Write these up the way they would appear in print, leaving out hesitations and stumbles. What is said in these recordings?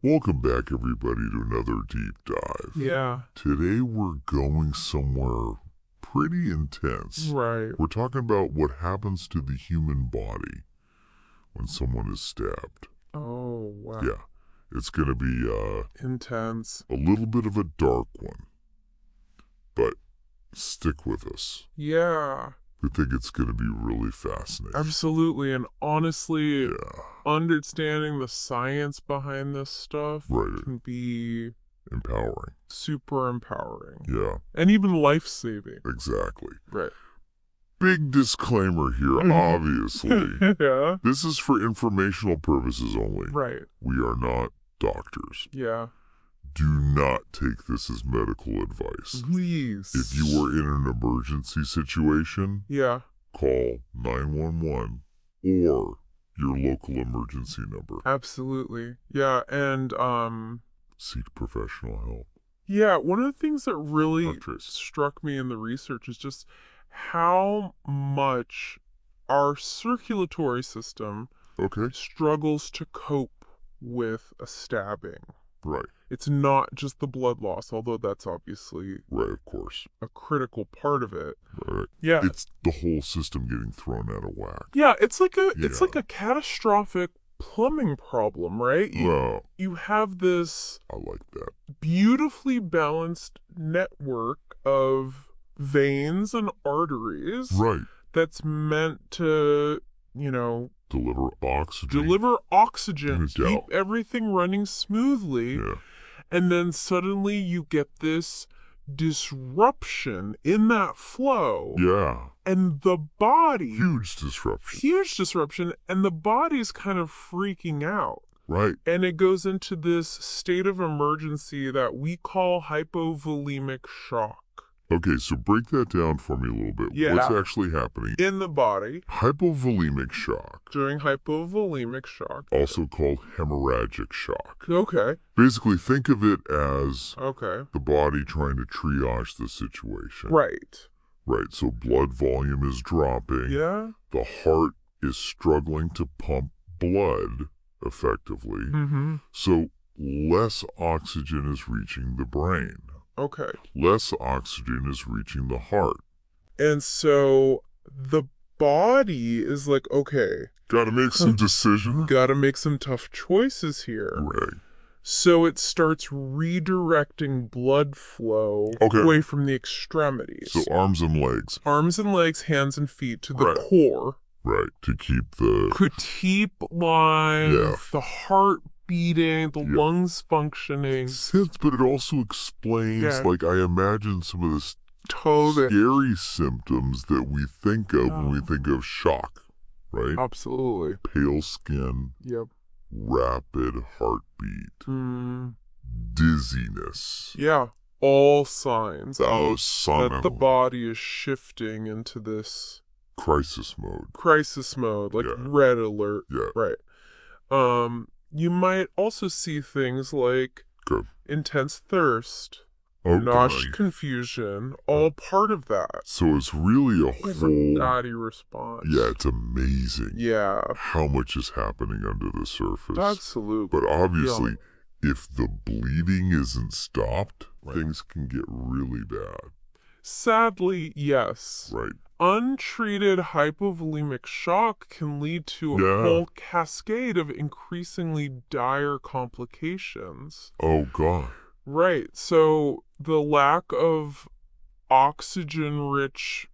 Welcome back, everybody, to another deep dive. Yeah, Today we're going somewhere pretty intense. right. We're talking about what happens to the human body when someone is stabbed. Oh, wow. Yeah, it's going to be Intense. a little bit of a dark one, but stick with us. Yeah, We think it's going to be really fascinating. absolutely. And honestly, Yeah, understanding the science behind this stuff right. can be Empowering. super empowering Yeah, and even life-saving. exactly. Right. Big disclaimer here, obviously. Yeah, This is for informational purposes only. right. We are not doctors. Yeah. Do not take this as medical advice. Please. If you are in an emergency situation, Yeah, call 911 or your local emergency number. absolutely. Yeah, and, Seek professional help. yeah, one of the things that really Doctors. struck me in the research is just how much our circulatory system Okay, struggles to cope with a stabbing. right, It's not just the blood loss, although that's obviously right, of course. a critical part of it. Right. Yeah. It's the whole system getting thrown out of whack. Yeah, it's like a Yeah. catastrophic plumbing problem, right? Well, You have this I like that. beautifully balanced network of veins and arteries Right. that's meant to, Deliver oxygen. deliver oxygen, No keep doubt. everything running smoothly, Yeah. and then suddenly you get this disruption in that flow, Yeah. and the body, Huge disruption. huge disruption, and the body's kind of freaking out. Right. And it goes into this state of emergency that we call hypovolemic shock. Okay, so break that down for me a little bit. Yeah. What's actually happening? In the body, Hypovolemic shock, during hypovolemic shock. also called hemorrhagic shock. Okay, Basically, think of it as okay. the body trying to triage the situation. Right. Right, so blood volume is dropping. Yeah? The heart is struggling to pump blood effectively. Mm-hmm. So less oxygen is reaching the brain. Okay. Less oxygen is reaching the heart. And so the body is like, okay, Gotta make some decisions. gotta make some tough choices here. Right. So it starts redirecting blood flow Okay. away from the extremities. So arms and legs. Arms and legs, hands and feet to the Right. core. Right. To keep the... Could keep live, Yeah. the heart beating, the Yeah. lungs functioning. sense, but it also explains, Yeah. like, I imagine some of the Totally. scary symptoms that we think of when we Yeah. think of shock, right? Absolutely. Pale skin, Yep. rapid heartbeat, Mm. dizziness. Yeah. All signs Oh, that the body is shifting into this crisis mode. crisis mode, like Yeah. red alert. Yeah. Right. You might also see things like Good. intense thirst, Okay. nausea, confusion, all part of that. So it's really a whole... Body response. Yeah, it's amazing Yeah. how much is happening under the surface. Absolutely. But obviously, if the bleeding isn't stopped, things can get really bad. Sadly, yes. Right. Untreated hypovolemic shock can lead to a Yeah. whole cascade of increasingly dire complications. Oh, God. Right. So the lack of oxygen-rich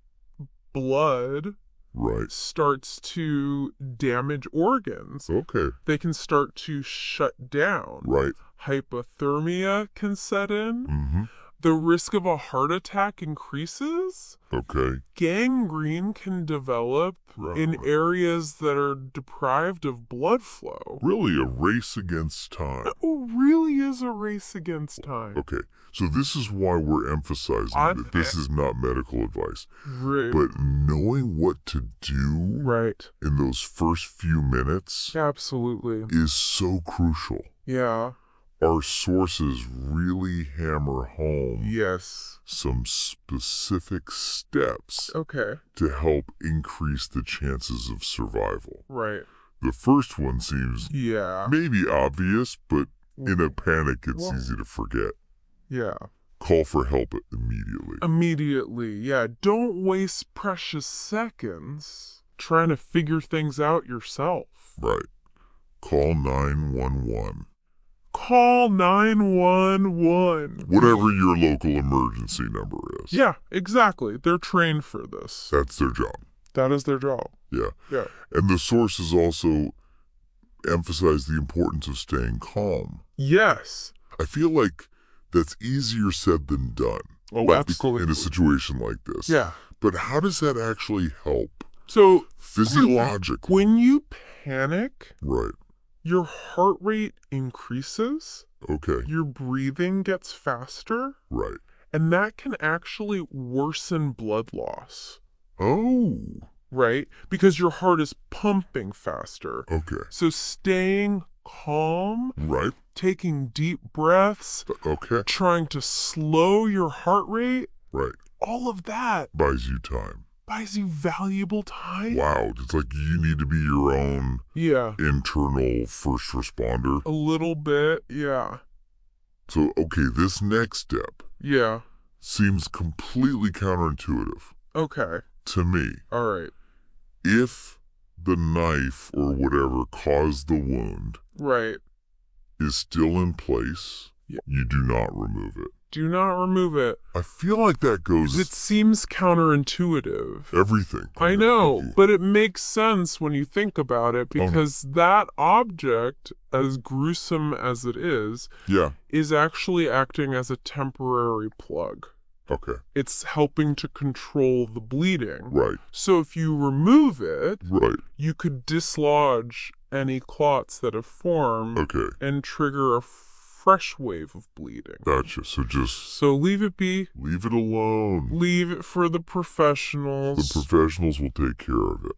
blood Right. starts to damage organs. Okay. They can start to shut down. Right. Hypothermia can set in. Mm-hmm. The risk of a heart attack increases. Okay. Gangrene can develop in Right. areas that are deprived of blood flow. Really a race against time. It really is a race against time. Okay. So this is why we're emphasizing that this is not medical advice. Right. But knowing what to do Right. in those first few minutes Absolutely. is so crucial. Yeah. Our sources really hammer home Yes. some specific steps Okay. to help increase the chances of survival. Right. The first one seems Yeah. maybe obvious, but In a panic, it's Whoa. easy to forget. Yeah. Call for help immediately. Immediately, yeah. Don't waste precious seconds trying to figure things out yourself. Right. Call 911. Call 911. Whatever your local emergency number is. Yeah, exactly. They're trained for this. That's their job. That is their job. Yeah. Yeah. And the sources also emphasize the importance of staying calm. Yes. I feel like that's easier said than done. Oh, absolutely. In a situation like this. Yeah. But how does that actually help? So, Physiologically. when you panic, Right. your heart rate increases, Okay. your breathing gets faster, Right. and that can actually worsen blood loss, Oh. right? Because your heart is pumping faster. Okay. So staying calm, Right. taking deep breaths, Okay. trying to slow your heart rate, Right. all of that Buys you time. buys you valuable time. Wow. It's like you need to be your own Yeah, internal first responder. a little bit, yeah. So, okay, this next step Yeah, seems completely counterintuitive okay, to me. all right. If the knife or whatever caused the wound Right. is still in place, Yeah. you do not remove it. Do not remove it. I feel like that goes It seems counterintuitive. everything. I know, but it makes sense when you think about it because that object, as gruesome as it is actually acting as a temporary plug. Okay. It's helping to control the bleeding. Right. So if you remove it, Right. you could dislodge any clots that have formed Okay. and trigger a fresh wave of bleeding. Gotcha. So just So leave it be. leave it alone. Leave it for the professionals. The professionals will take care of it.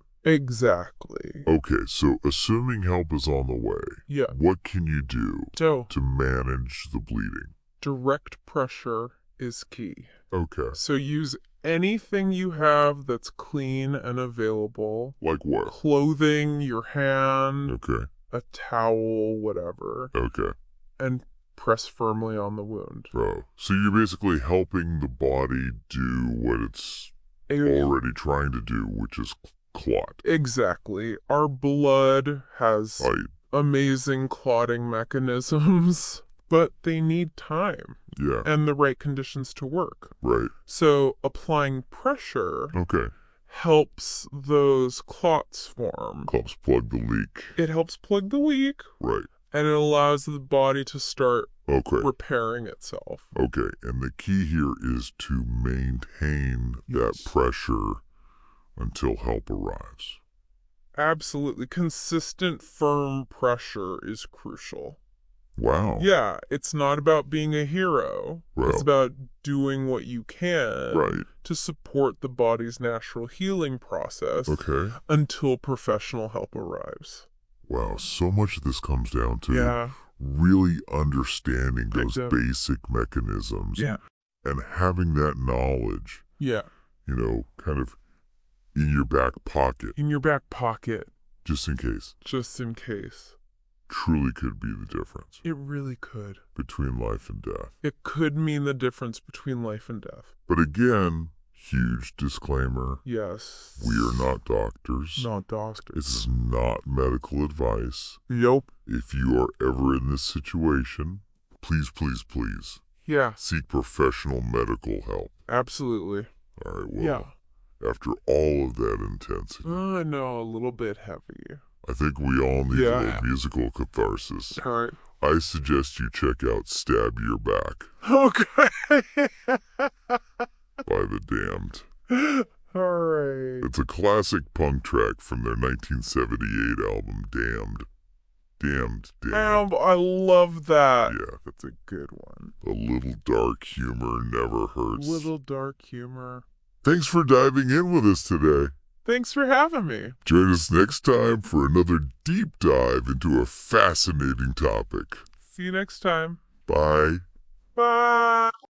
Exactly. Okay, so assuming help is on the way, Yeah. what can you do So to manage the bleeding? direct pressure is key. Okay. So use anything you have that's clean and available. Like what? Clothing, your hand, Okay. a towel, whatever, Okay. and press firmly on the wound. Oh, so you're basically helping the body do what it's already trying to do, which is clot. Exactly. Our blood has Right. amazing clotting mechanisms, but they need time Yeah. and the right conditions to work. Right. So applying pressure Okay. helps those clots form. Helps plug the leak. It helps plug the leak, Right. and it allows the body to start Okay. repairing itself. Okay. And the key here is to maintain that Yes. pressure until help arrives. Absolutely. Consistent, firm pressure is crucial. Wow. Yeah, it's not about being a hero. Well. It's about doing what you can Right. to support the body's natural healing process Okay. until professional help arrives. Wow. So much of this comes down to Yeah. really understanding Big those time. basic mechanisms Yeah. and having that knowledge, Yeah. kind of in your back pocket, In your back pocket, just in case, just in case. truly could be the difference It really could. between life and death. It could mean the difference between life and death. But again, huge disclaimer, Yes. we are not doctors. Not doctors. This is not medical advice. Yup. If you are ever in this situation, please, please, please Yeah, seek professional medical help. absolutely. All right, well, Yeah. after all of that intensity, I know, a little bit heavy. I think we all need Yeah. a little musical catharsis. All right. I suggest you check out Stab Your Back Okay. by The Damned. All right. It's a classic punk track from their 1978 album, Damned. Damned. I love that. Yeah, That's a good one. a little dark humor never hurts. Little dark humor. Thanks for diving in with us today. Thanks for having me. Join us next time for another deep dive into a fascinating topic. See you next time. Bye. Bye.